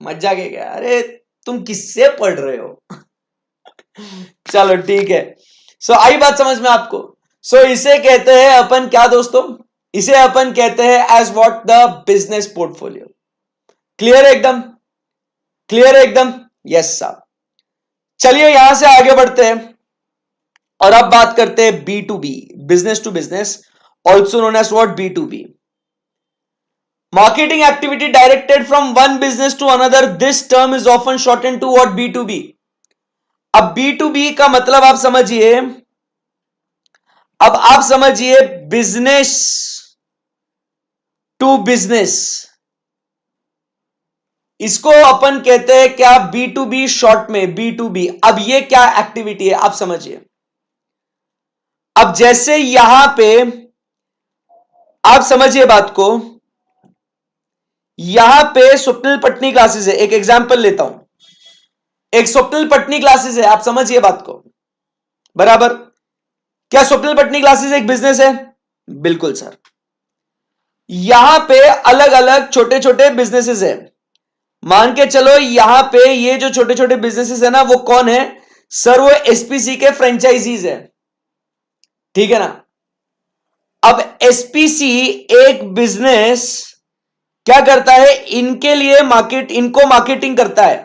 मजा के क्या। अरे तुम किससे पढ़ रहे हो? चलो ठीक है। सो आई बात समझ में आपको? सो इसे कहते हैं अपन क्या दोस्तों, इसे अपन कहते हैं as what, the business portfolio. Clear है एकदम? क्लियर है एकदम? यस साहब। चलिए यहां से आगे बढ़ते हैं और अब बात करते हैं B to B, business to business, also known as what, B to B. Marketing activity directed from one business to another, this term is often shortened to what, B to B. अब B to B का मतलब आप समझिए, अब आप समझिए business to business, इसको अपन कहते हैं क्या, बी टू बी, शॉर्ट में बी टू बी। अब ये क्या एक्टिविटी है आप समझिए। अब जैसे यहां पे आप समझिए बात को, यहां पे स्वप्निल पटनी क्लासेस है, एक एग्जांपल लेता हूं, एक स्वप्निल पटनी क्लासेस है, आप समझिए बात को, बराबर? क्या स्वप्निल पटनी क्लासेस एक बिजनेस है? बिल्कुल सर। यहां पे अलग अलग छोटे छोटे बिजनेसेस है, मान के चलो यहां पे ये जो छोटे छोटे बिजनेसेस है ना, वो कौन है सर? वो एसपीसी के फ्रेंचाइजीज है, ठीक है ना? अब एसपीसी एक बिजनेस क्या करता है, इनके लिए इनको मार्केटिंग करता है,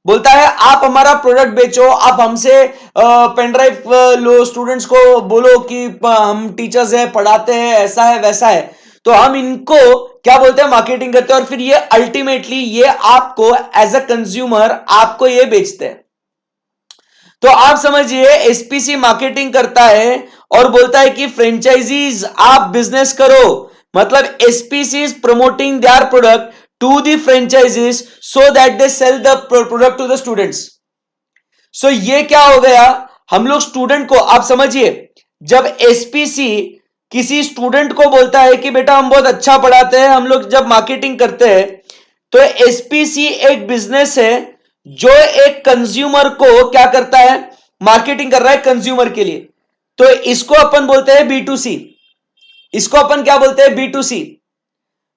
बोलता है आप हमारा प्रोडक्ट बेचो, आप हमसे पेन ड्राइव लो, स्टूडेंट्स को बोलो कि हम टीचर्स हैं, पढ़ाते हैं, ऐसा है वैसा है। तो हम इनको क्या बोलते हैं, मार्केटिंग करते हैं, और फिर ये अल्टीमेटली ये आपको एज अ कंज्यूमर आपको ये बेचते हैं। तो आप समझिए एसपीसी मार्केटिंग करता है और बोलता है कि फ्रेंचाइजीज आप बिजनेस करो, मतलब SPC is promoting their product to the franchisees so that they sell the product to the students. सो ये क्या हो गया, हम लोग स्टूडेंट को, आप समझिए, जब एसपीसी किसी स्टूडेंट को बोलता है कि बेटा हम बहुत अच्छा पढ़ाते हैं, हम लोग जब मार्केटिंग करते हैं, तो एसपीसी एक बिजनेस है जो एक कंज्यूमर को क्या करता है, मार्केटिंग कर रहा है कंज्यूमर के लिए। तो इसको अपन बोलते हैं बी टू सी, इसको अपन क्या बोलते हैं, बी टू सी।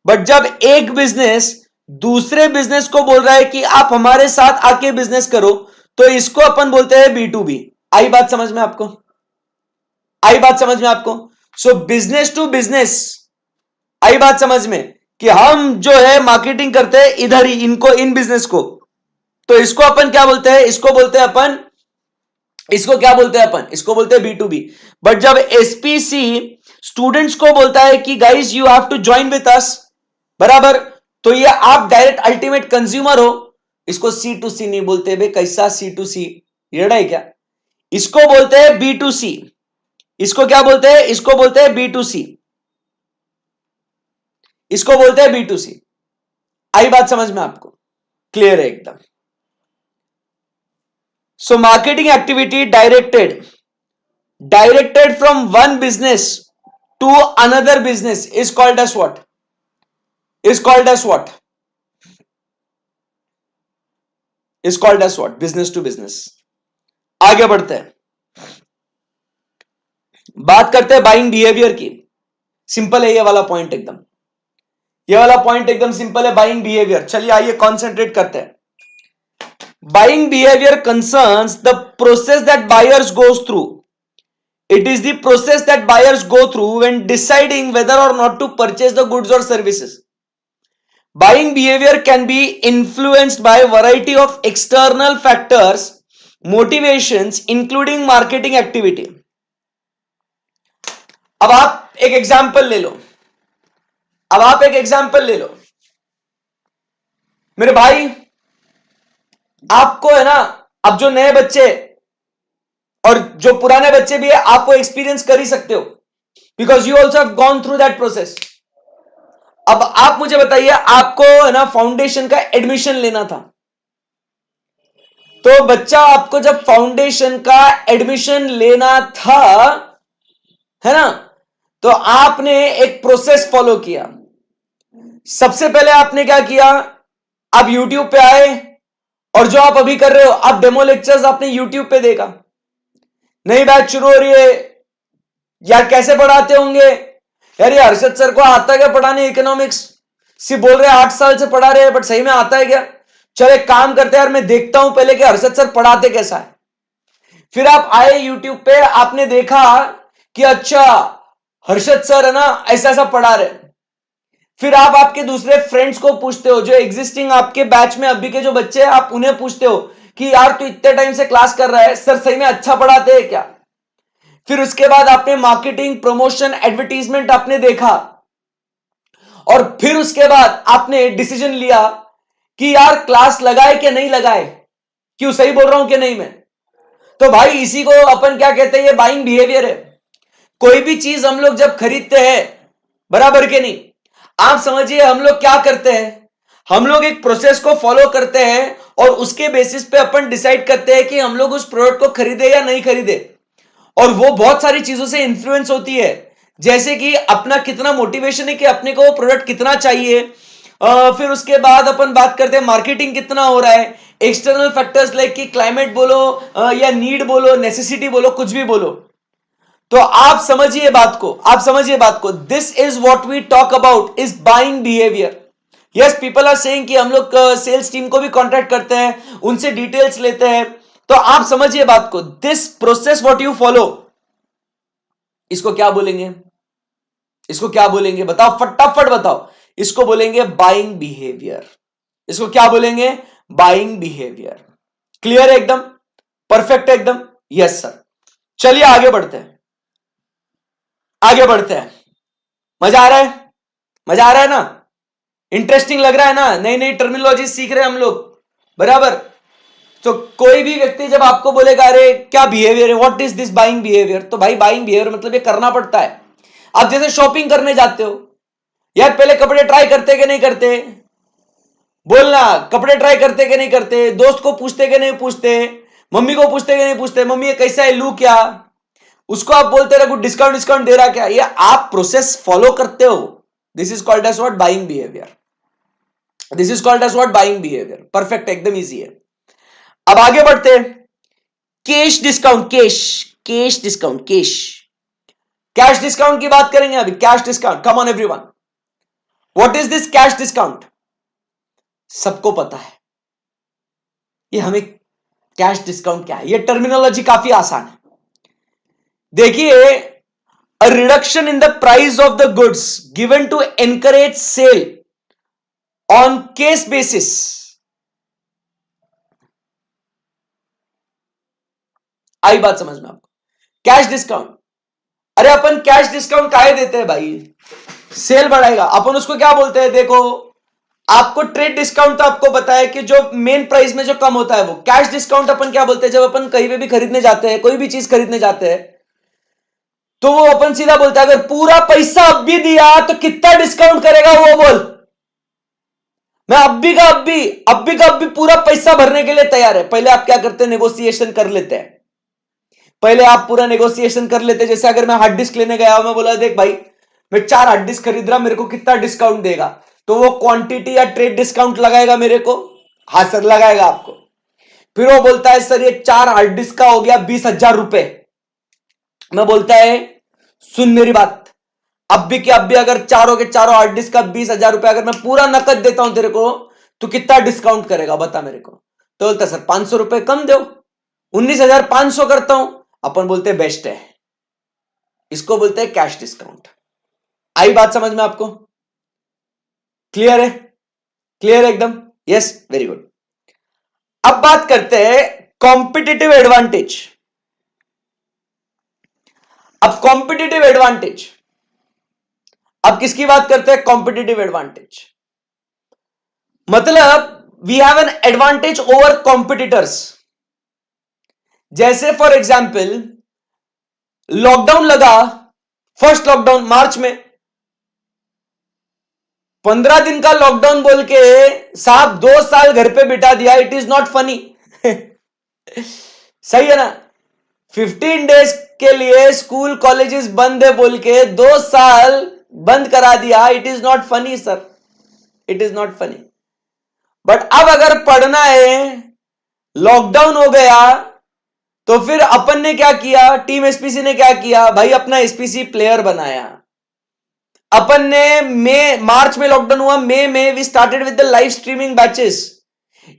बट जब एक बिजनेस दूसरे बिजनेस को बोल रहा है कि आप हमारे साथ आके बिजनेस करो, तो इसको अपन बोलते हैं बी टू बी। आई बात समझ में आपको, आई बात समझ में आपको? सो बिजनेस टू बिजनेस, आई बात समझ में, कि हम जो है मार्केटिंग करते हैं इधर ही, इनको, इन बिजनेस को, तो इसको अपन क्या बोलते हैं, इसको बोलते हैं अपन, इसको क्या बोलते हैं अपन, इसको बोलते हैं बी टू बी। बट जब एसपीसी स्टूडेंट्स को बोलता है कि guys you have to join with us, बराबर, तो ये आप डायरेक्ट अल्टीमेट कंज्यूमर हो, इसको सी टू सी नहीं बोलते बे, कैसा सी टू सी, रेड़ा है क्या? इसको बोलते हैं बी टू सी। इसको क्या बोलते हैं, इसको बोलते हैं बी टू सी, इसको बोलते हैं बी टू सी। आई बात समझ में आपको, क्लियर है एकदम? So marketing activity directed from one business to another business is called as what, is called as what, is called as what, business to business. आगे बढ़ते हैं, बात करते हैं बाइंग बिहेवियर की। सिंपल है ये वाला पॉइंट एकदम, ये वाला पॉइंट एकदम सिंपल है, बाइंग बिहेवियर। चलिए आइए कॉन्सेंट्रेट करते हैं। Buying behaviour concerns the process that buyers goes through, it is the process that buyers go through when deciding whether or not to purchase the goods or services. Buying behavior can be influenced by a variety of external factors, motivations, including marketing activity. अब आप एक example ले लो, अब आप एक example ले लो मेरे भाई, आपको है ना, अब जो नए बच्चे और जो पुराने बच्चे भी है, आपको एक्सपीरियंस कर ही सकते हो, because you also have gone through that process. अब आप मुझे बताइए, आपको है ना फाउंडेशन का एडमिशन लेना था, तो बच्चा आपको जब फाउंडेशन का एडमिशन लेना था, है ना, तो आपने एक प्रोसेस फॉलो किया। सबसे पहले आपने क्या किया, आप यूट्यूब पे आए, और जो आप अभी कर रहे हो, आप डेमो लेक्चर्स आपने यूट्यूब पे देखा, नई बैच शुरू हो रही है यार, कैसे पढ़ाते होंगे यार, ये हर्षद सर को आता है क्या पढ़ाने इकोनॉमिक्स, सिर्फ बोल रहे हैं 8 साल से पढ़ा रहे हैं, बट सही में आता है क्या? चलो एक काम करते हैं यार, मैं देखता हूं पहले कि हर्षद सर पढ़ाते कैसा है। फिर आप आए यूट्यूब पे, आपने देखा कि अच्छा हर्षद सर है ना ऐसा ऐसा पढ़ा रहे। फिर आप आपके दूसरे फ्रेंड्स को पूछते हो, जो एग्जिस्टिंग आपके बैच में अभी के जो बच्चे हैं, आप उन्हें पूछते हो कि यार तू इतने टाइम से क्लास कर रहा है, सर सही में अच्छा पढ़ाते हैं क्या? फिर उसके बाद आपने मार्केटिंग, प्रमोशन, एडवर्टीजमेंट आपने देखा, और फिर उसके बाद आपने डिसीजन लिया कि यार क्लास लगाए कि नहीं लगाए, क्यों, सही बोल रहा हूं कि नहीं मैं? तो भाई इसी को अपन क्या कहते हैं, ये बाइंग बिहेवियर है। कोई भी चीज हम लोग जब खरीदते हैं, बराबर के नहीं, आप समझिए हम लोग क्या करते हैं, हम लोग एक प्रोसेस को फॉलो करते हैं, और उसके बेसिस पे अपन डिसाइड करते हैं कि हम लोग उस प्रोडक्ट को खरीदे या नहीं खरीदे। और वो बहुत सारी चीजों से इंफ्लुएंस होती है, जैसे कि अपना कितना मोटिवेशन है कि अपने को वो प्रोडक्ट कितना चाहिए। फिर उसके बाद अपन बात करते हैं मार्केटिंग कितना हो रहा है, एक्सटर्नल फैक्टर्स लाइक कि क्लाइमेट बोलो, या नीड बोलो, नेसेसिटी बोलो, कुछ भी बोलो। तो आप समझिए बात को, आप समझिए बात को, this is what we talk about is buying behaviour. Yes, people are saying कि हम लोग सेल्स टीम को भी कॉन्टैक्ट करते हैं, उनसे डिटेल्स लेते हैं। तो आप समझिए बात को, this process what you follow, इसको क्या बोलेंगे, इसको क्या बोलेंगे बताओ, फटाफट बताओ। इसको बोलेंगे बाइंग बिहेवियर, इसको क्या बोलेंगे, बाइंग बिहेवियर। क्लियर है एकदम, परफेक्ट है एकदम? Yes sir. चलिए आगे बढ़ते हैं, आगे बढ़ते हैं। मजा आ रहा है, मजा आ रहा है ना, इंटरेस्टिंग लग रहा है ना, नई नई टर्मिनोलॉजी सीख रहे हैं हम लोग, बराबर। तो कोई भी व्यक्ति जब आपको बोलेगा अरे क्या बिहेवियर है, what is this buying behaviour, तो भाई बाइंग बिहेवियर मतलब ये करना पड़ता है। आप जैसे शॉपिंग करने जाते हो, यार पहले कपड़े ट्राई करते कि नहीं करते? बोलना, कपड़े ट्राई करते कि नहीं करते? दोस्त को पूछते कि नहीं पूछते? मम्मी को पूछते कि नहीं पूछते? मम्मी ये कैसा है, लू क्या? उसको आप बोलते रहो डिस्काउंट डिस्काउंट दे रहा क्या? ये आप प्रोसेस फॉलो करते हो। This is called as what? Buying behaviour. This is called as what? Buying behaviour. Perfect, एकदम इजी है। अब आगे बढ़ते हैं। Cash discount, cash, cash discount, cash discount की बात करेंगे अभी। Cash discount, come on everyone, what is this cash discount? सबको पता है ये हमें कैश डिस्काउंट क्या है। ये टर्मिनोलॉजी काफी आसान है। देखिए, a reduction in the price of the goods given to encourage sale on case basis. आई बात समझ में आपको? कैश डिस्काउंट, अरे अपन कैश डिस्काउंट काहे देते हैं भाई? सेल बढ़ाएगा। अपन उसको क्या बोलते हैं? देखो, आपको ट्रेड डिस्काउंट तो आपको पता है कि जो मेन प्राइस में जो कम होता है वो। कैश डिस्काउंट अपन क्या बोलते हैं? जब अपन कहीं पे भी खरीदने जाते हैं, कोई भी चीज खरीदने जाते हैं, तो वो अपन सीधा बोलता है अगर पूरा पैसा अब भी दिया तो कितना डिस्काउंट करेगा वो बोल। मैं अब भी का अब भी पूरा पैसा भरने के लिए तैयार है। पहले आप क्या करते हैं? नेगोशिएशन कर लेते हैं। पहले आप पूरा नेगोशिएशन कर लेते हैं। जैसे अगर मैं हार्ड डिस्क लेने गया, मैं बोला देख भाई मैं 4 हार्ड डिस्क खरीद रहा, मेरे को कितना डिस्काउंट देगा? तो वो क्वांटिटी या ट्रेड डिस्काउंट लगाएगा मेरे को। हाँ सर, लगाएगा आपको। फिर वो बोलता है सर ये 4 हार्ड डिस्क का हो गया 20,000 रुपए। मैं बोलता है सुन मेरी बात, अब भी क्या, अब भी अगर चारों के चारों हार्ड डिस्क का 20,000 रुपए अगर मैं पूरा नकद देता हूं तेरे को, तो कितना डिस्काउंट करेगा बता मेरे को? तो बोलता सर 500 रुपए कम दो, 19,500 करता हूं। अपन बोलते हैं बेस्ट है। इसको बोलते हैं कैश डिस्काउंट। आई बात समझ में आपको? क्लियर है? क्लियर है एकदम? Yes, very good. अब बात करते हैं कॉम्पिटिटिव एडवांटेज। अब कॉम्पिटिटिव एडवांटेज, अब किसकी बात करते हैं? कॉम्पिटिटिव एडवांटेज मतलब we have an advantage over competitors. जैसे फॉर एग्जाम्पल लॉकडाउन लगा, फर्स्ट लॉकडाउन मार्च में, 15 दिन का लॉकडाउन बोल के साहब 2 साल घर पे बिठा दिया। It is not funny. सही है ना? 15 डेज के लिए स्कूल कॉलेजेस बंद है बोल के 2 साल बंद करा दिया। It is not funny sir, it is not funny. But अब अगर पढ़ना है, लॉकडाउन हो गया, तो फिर अपन ने क्या किया? टीम एसपीसी ने क्या किया भाई? अपना एसपीसी प्लेयर बनाया। अपन ने मार्च में लॉकडाउन हुआ, मई में we started with the live streaming batches.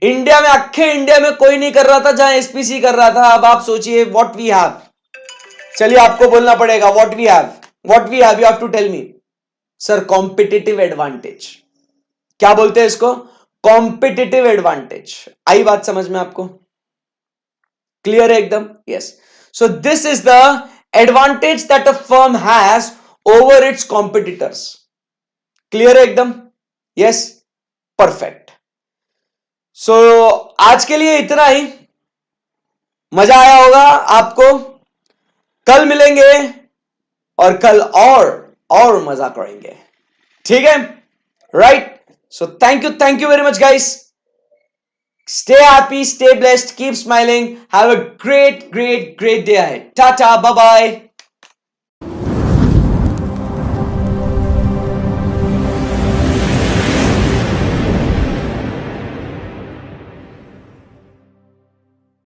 India में, अखे इंडिया में कोई नहीं कर रहा था जहां एसपीसी कर रहा था। अब आप सोचिए व्हाट वी हैव। चलिए आपको बोलना पड़ेगा what we have, what we have, you have to tell me. Sir competitive advantage. क्या बोलते हैं इसको? Competitive advantage. आई बात समझ में आपको? क्लियर है एकदम? Yes. So this is the advantage that a firm has over it's competitors. Clear है एकदम? Yes, perfect. सो आज के लिए इतना ही। मजा आया होगा आपको। कल मिलेंगे और कल और मजा करेंगे। ठीक है? Right? So thank you very much guys. Stay happy, stay blessed, keep smiling. Have a great day ahead. Tata, bye bye.